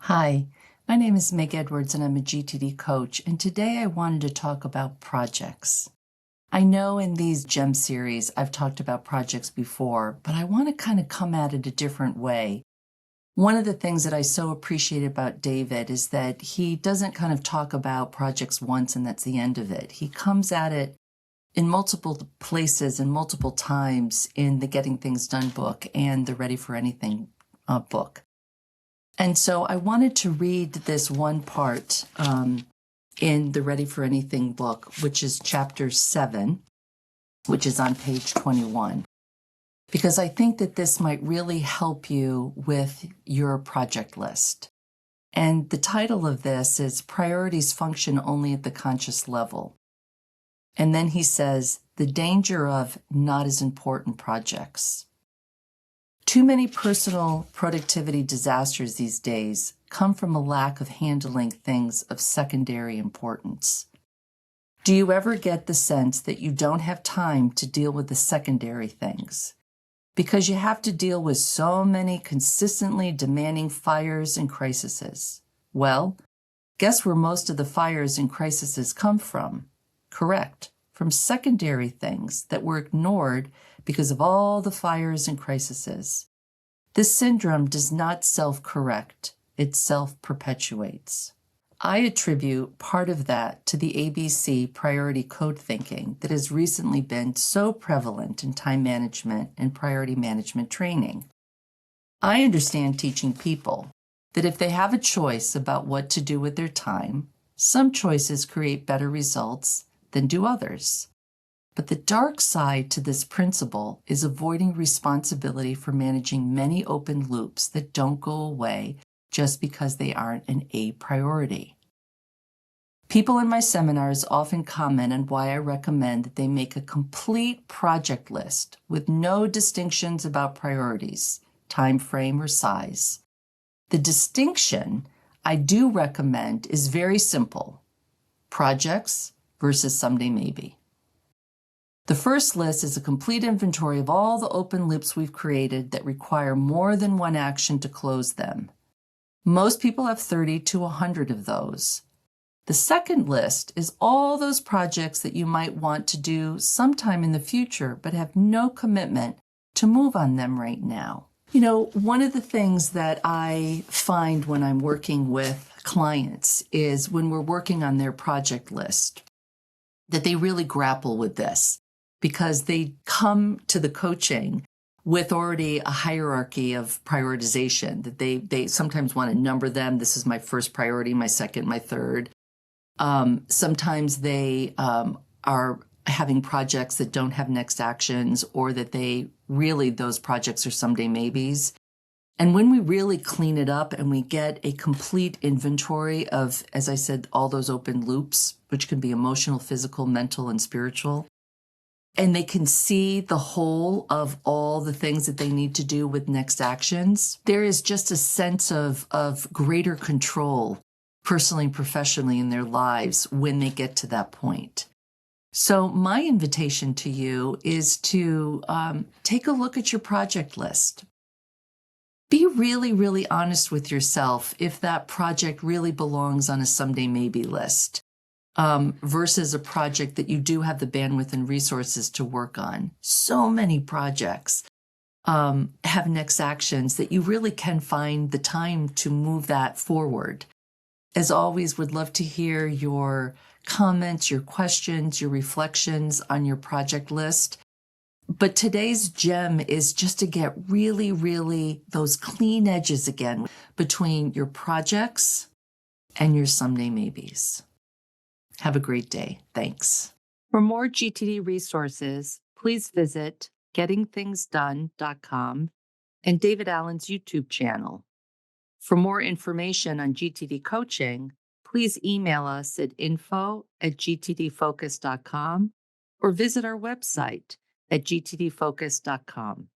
Hi, my name is Meg Edwards and I'm a GTD coach, and today I wanted to talk about projects. I know in these GEM series I've talked about projects before, but I want to kind of come at it a different way. One of the things that I so appreciate about David is that he doesn't kind of talk about projects once and that's the end of it. He comes at it in multiple places and multiple times in the Getting Things Done book and the Ready for Anything book. And so I wanted to read this one part in the Ready for Anything book, which is chapter 7, which is on page 21, because I think that this might really help you with your project list. And the title of this is Priorities Function Only at the Conscious Level. And then he says, the danger of not as important projects. Too many personal productivity disasters these days come from a lack of handling things of secondary importance. Do you ever get the sense that you don't have time to deal with the secondary things because you have to deal with so many consistently demanding fires and crises? Well, guess where most of the fires and crises come from? Correct, from secondary things that were ignored because of all the fires and crises. This syndrome does not self-correct, it self-perpetuates. I attribute part of that to the ABC priority code thinking that has recently been so prevalent in time management and priority management training. I understand teaching people that if they have a choice about what to do with their time, some choices create better results than do others. But the dark side to this principle is avoiding responsibility for managing many open loops that don't go away just because they aren't an A priority. People in my seminars often comment on why I recommend that they make a complete project list with no distinctions about priorities, time frame, or size. The distinction I do recommend is very simple: projects versus someday maybe. The first list is a complete inventory of all the open loops we've created that require more than one action to close them. Most people have 30 to 100 of those. The second list is all those projects that you might want to do sometime in the future but have no commitment to move on them right now. You know, one of the things that I find when I'm working with clients is when we're working on their project list, that they really grapple with this, because they come to the coaching with already a hierarchy of prioritization, that they sometimes want to number them. This is my first priority, my second, my third. Sometimes they are having projects that don't have next actions, or that those projects are someday maybes. And when we really clean it up and we get a complete inventory of, as I said, all those open loops, which can be emotional, physical, mental, and spiritual, and they can see the whole of all the things that they need to do with next actions, there is just a sense of greater control, personally and professionally, in their lives when they get to that point. So my invitation to you is to take a look at your project list. Be really, really honest with yourself if that project really belongs on a someday maybe list. Versus a project that you do have the bandwidth and resources to work on. So many projects have next actions that you really can find the time to move that forward. As always, would love to hear your comments, your questions, your reflections on your project list. But today's gem is just to get really, really those clean edges again between your projects and your someday maybes. Have a great day. Thanks. For more GTD resources, please visit gettingthingsdone.com and David Allen's YouTube channel. For more information on GTD coaching, please email us at info@gtdfocus.com or visit our website at gtdfocus.com.